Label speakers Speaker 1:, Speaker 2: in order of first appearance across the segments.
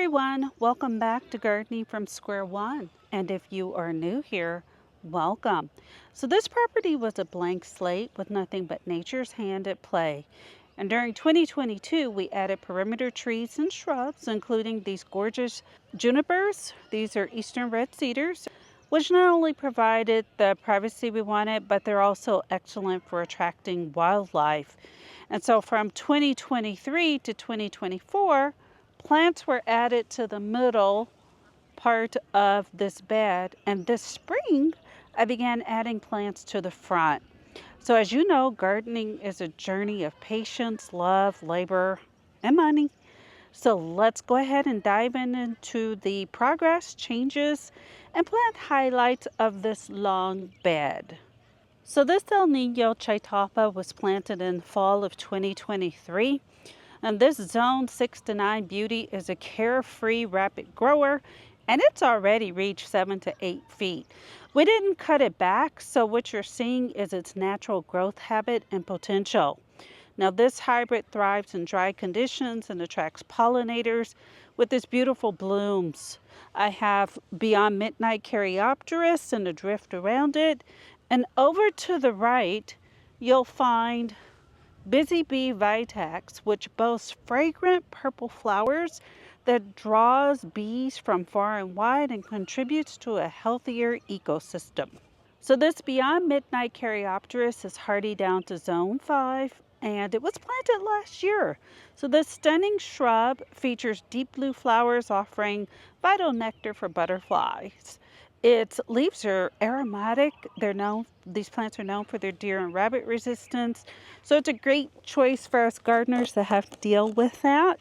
Speaker 1: everyone, welcome back to Gardening from Square One. And if you are new here, welcome. So this property was a blank slate with nothing but nature's hand at play. And during 2022, we added perimeter trees and shrubs, including these gorgeous junipers. These are eastern red cedars, which not only provided the privacy we wanted, but they're also excellent for attracting wildlife. And so from 2023 to 2024, plants were added to the middle part of this bed, and this spring I began adding plants to the front. So as you know, gardening is a journey of patience, love, labor, and money. So let's go ahead and dive into the progress, changes, and plant highlights of this long bed. So this El Niño Chitalpa was planted in fall of 2023. And this zone 6 to 9 beauty is a carefree, rapid grower, and it's already reached 7 to 8 feet. We didn't cut it back, so what you're seeing is its natural growth habit and potential. Now this hybrid thrives in dry conditions and attracts pollinators with its beautiful blooms. I have Beyond Midnight Caryopteris and a drift around it. And over to the right, you'll find Busybee Vitex, which boasts fragrant purple flowers that draws bees from far and wide and contributes to a healthier ecosystem. So this Beyond Midnight Caryopteris is hardy down to zone 5, and it was planted last year. So this stunning shrub features deep blue flowers offering vital nectar for butterflies. Its leaves are aromatic. These plants are known for their deer and rabbit resistance. So it's a great choice for us gardeners that have to deal with that.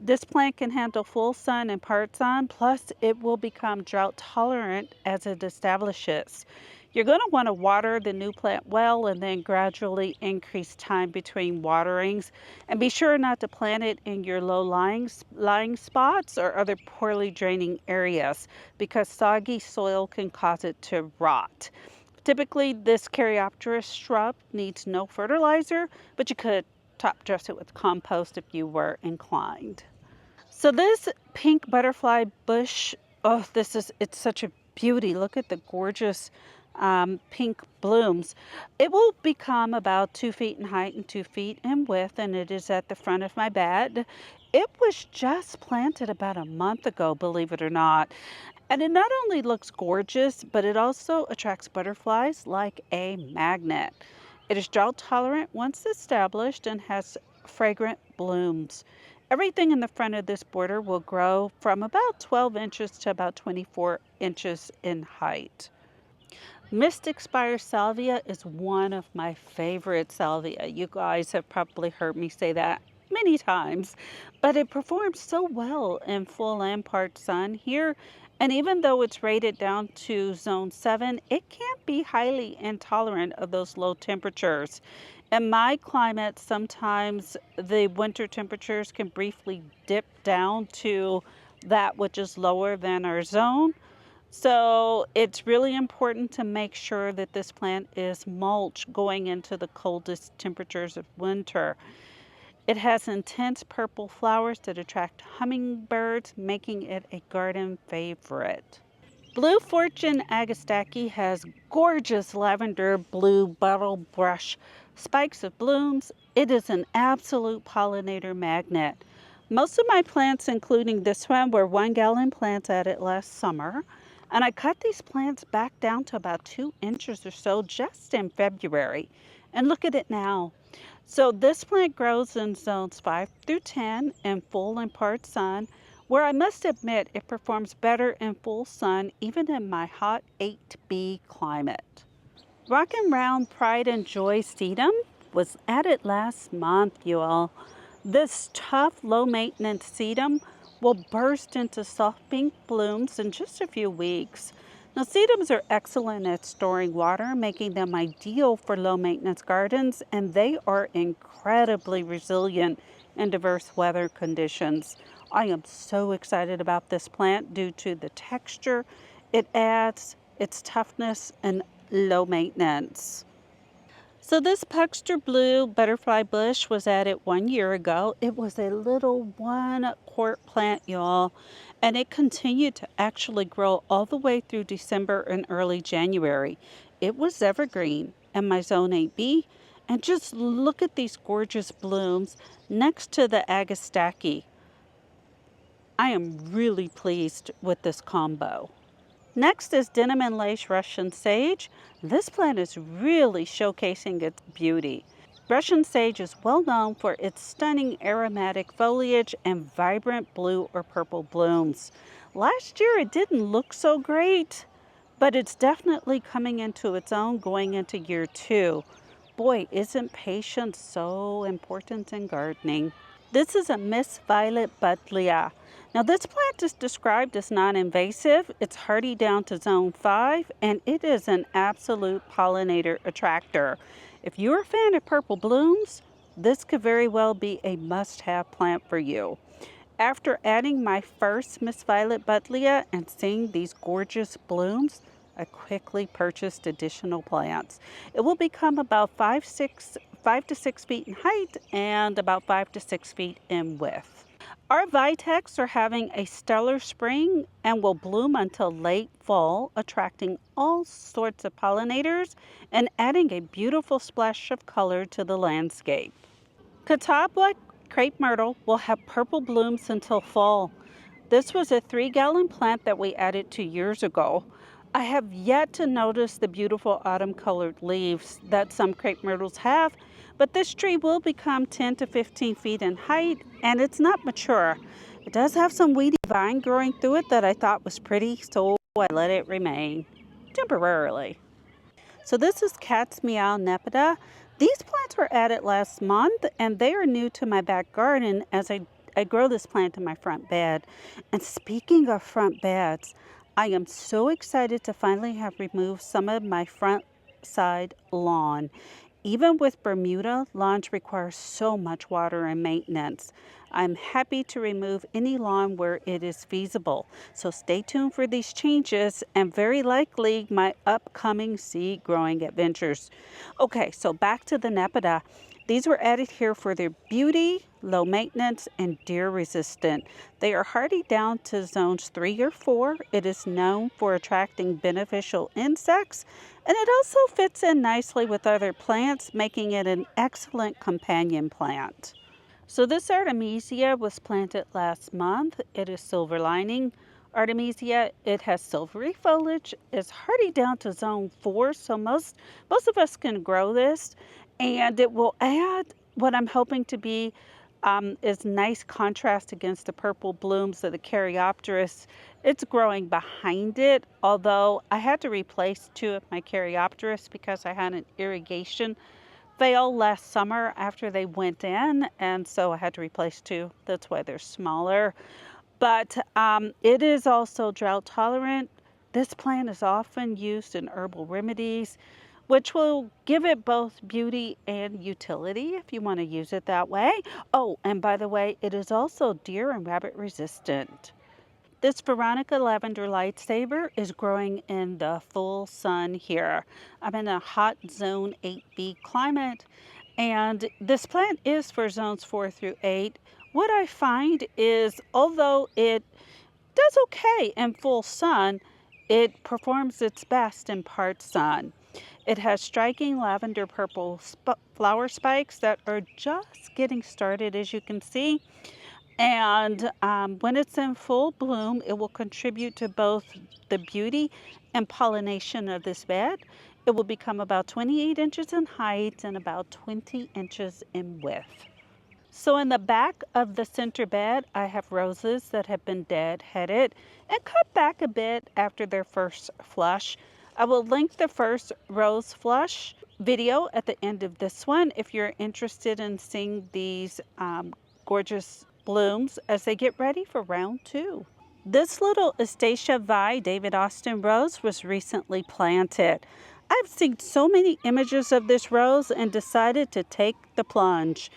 Speaker 1: This plant can handle full sun and part sun, plus it will become drought tolerant as it establishes. You're going to want to water the new plant well and then gradually increase time between waterings. And be sure not to plant it in your lying spots or other poorly draining areas because soggy soil can cause it to rot. Typically, this Caryopteris shrub needs no fertilizer, but you could top dress it with compost if you were inclined. So this pink butterfly bush, it's such a beauty. Look at the gorgeous pink blooms. It will become about 2 feet in height and 2 feet in width, and it is at the front of my bed. It was just planted about a month ago, believe it or not. And it not only looks gorgeous, but it also attracts butterflies like a magnet. It is drought tolerant once established and has fragrant blooms. Everything in the front of this border will grow from about 12 inches to about 24 inches in height. Mystic Spires Salvia is one of my favorite salvia. You guys have probably heard me say that many times, but it performs so well in full and part sun here. And even though it's rated down to zone 7, it can be highly intolerant of those low temperatures. In my climate, sometimes the winter temperatures can briefly dip down to that which is lower than our zone. So it's really important to make sure that this plant is mulched going into the coldest temperatures of winter. It has intense purple flowers that attract hummingbirds, making it a garden favorite. Blue Fortune Agastache has gorgeous lavender blue bottle brush spikes of blooms. It is an absolute pollinator magnet. Most of my plants, including this one, were 1-gallon plants added last summer. And I cut these plants back down to about 2 inches or so just in February. And look at it now. So this plant grows in zones 5 through 10 in full and part sun, where I must admit it performs better in full sun even in my hot 8B climate. Rockin' Round Pride and Joy Sedum was added last month, you all. This tough, low-maintenance sedum will burst into soft pink blooms in just a few weeks. Now, sedums are excellent at storing water, making them ideal for low-maintenance gardens, and they are incredibly resilient in diverse weather conditions. I am so excited about this plant due to the texture it adds, its toughness, and low maintenance. So this Pugster blue butterfly bush was added 1 year ago. It was a little 1 quart plant, y'all, and it continued to actually grow all the way through December and early January. It was evergreen in my zone 8B, and just look at these gorgeous blooms next to the Agastache. I am really pleased with this combo. Next is Denim and Lace Russian Sage. This plant is really showcasing its beauty. Russian sage is well known for its stunning aromatic foliage and vibrant blue or purple blooms. Last year it didn't look so great, but it's definitely coming into its own going into year 2. Boy, isn't patience so important in gardening? This is a Miss Violet Buddleia. Now this plant is described as non-invasive. It's hardy down to zone 5 and it is an absolute pollinator attractor. If you're a fan of purple blooms, this could very well be a must-have plant for you. After adding my first Miss Violet Buddleia and seeing these gorgeous blooms, I quickly purchased additional plants. It will become about 5 to 6 feet in height and about 5 to 6 feet in width. Our Vitex are having a stellar spring and will bloom until late fall, attracting all sorts of pollinators and adding a beautiful splash of color to the landscape. Catawba Crape Myrtle will have purple blooms until fall. This was a 3-gallon plant that we added 2 years ago. I have yet to notice the beautiful autumn colored leaves that some crepe myrtles have, but this tree will become 10 to 15 feet in height and it's not mature. It does have some weedy vine growing through it that I thought was pretty, so I let it remain temporarily. So this is Cat's Meow Nepeta. These plants were added last month and they are new to my back garden as I grow this plant in my front bed. And speaking of front beds, I am so excited to finally have removed some of my front side lawn. Even with Bermuda, lawns require so much water and maintenance. I'm happy to remove any lawn where it is feasible. So stay tuned for these changes and very likely my upcoming seed growing adventures. Okay, so back to the Nepeta. These were added here for their beauty, low maintenance, and deer resistant. They are hardy down to zones 3 or 4. It is known for attracting beneficial insects, and it also fits in nicely with other plants, making it an excellent companion plant. So this Artemisia was planted last month. It is silver lining Artemisia. It has silvery foliage. It's hardy down to zone 4, so most of us can grow this. And it will add what I'm hoping to be is nice contrast against the purple blooms of the Caryopteris. It's growing behind it, although I had to replace 2 of my Caryopteris because I had an irrigation fail last summer after they went in, and so I had to replace 2. That's why they're smaller. But it is also drought tolerant. This plant is often used in herbal remedies, which will give it both beauty and utility if you want to use it that way. Oh, and by the way, it is also deer and rabbit resistant. This Veronica Lavender Lightsaber is growing in the full sun here. I'm in a hot zone 8B climate, and this plant is for zones 4 through 8. What I find is, although it does okay in full sun, it performs its best in part sun. It has striking lavender purple flower spikes that are just getting started, as you can see. And when it's in full bloom, it will contribute to both the beauty and pollination of this bed. It will become about 28 inches in height and about 20 inches in width. So in the back of the center bed, I have roses that have been dead-headed and cut back a bit after their first flush. I will link the first rose flush video at the end of this one if you're interested in seeing these gorgeous blooms as they get ready for round 2. This little Agastache Vi David Austin rose was recently planted. I've seen so many images of this rose and decided to take the plunge.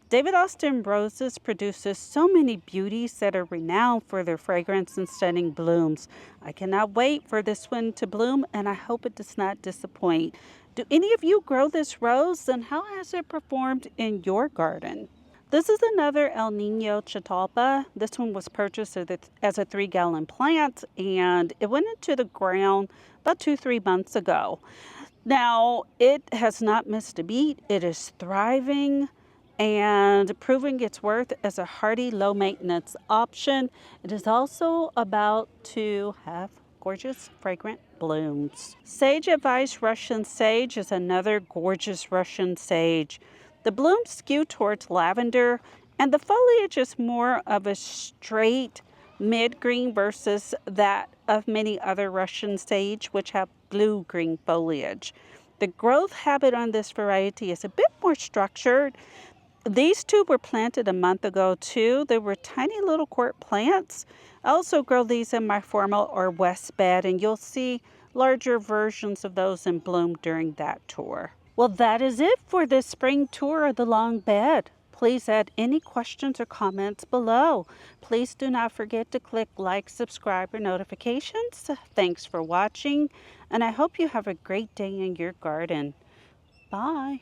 Speaker 1: David Austin roses produces so many beauties that are renowned for their fragrance and stunning blooms. I cannot wait for this one to bloom, and I hope it does not disappoint. Do any of you grow this rose, and how has it performed in your garden? This is another El Niño Chitalpa. This one was purchased as a 3-gallon plant, and it went into the ground about 2-3 months ago. Now, it has not missed a beat. It is thriving and proving its worth as a hardy, low-maintenance option. It is also about to have gorgeous, fragrant blooms. Sage Advice Russian Sage is another gorgeous Russian sage. The blooms skew towards lavender, and the foliage is more of a straight mid-green versus that of many other Russian sage, which have blue-green foliage. The growth habit on this variety is a bit more structured. These two were planted a month ago too. They were tiny little quart plants. I also grow these in my formal or west bed, and you'll see larger versions of those in bloom during that tour. Well, that is it for this spring tour of the long bed. Please add any questions or comments below. Please do not forget to click like, subscribe, or notifications. Thanks for watching, and I hope you have a great day in your garden. Bye.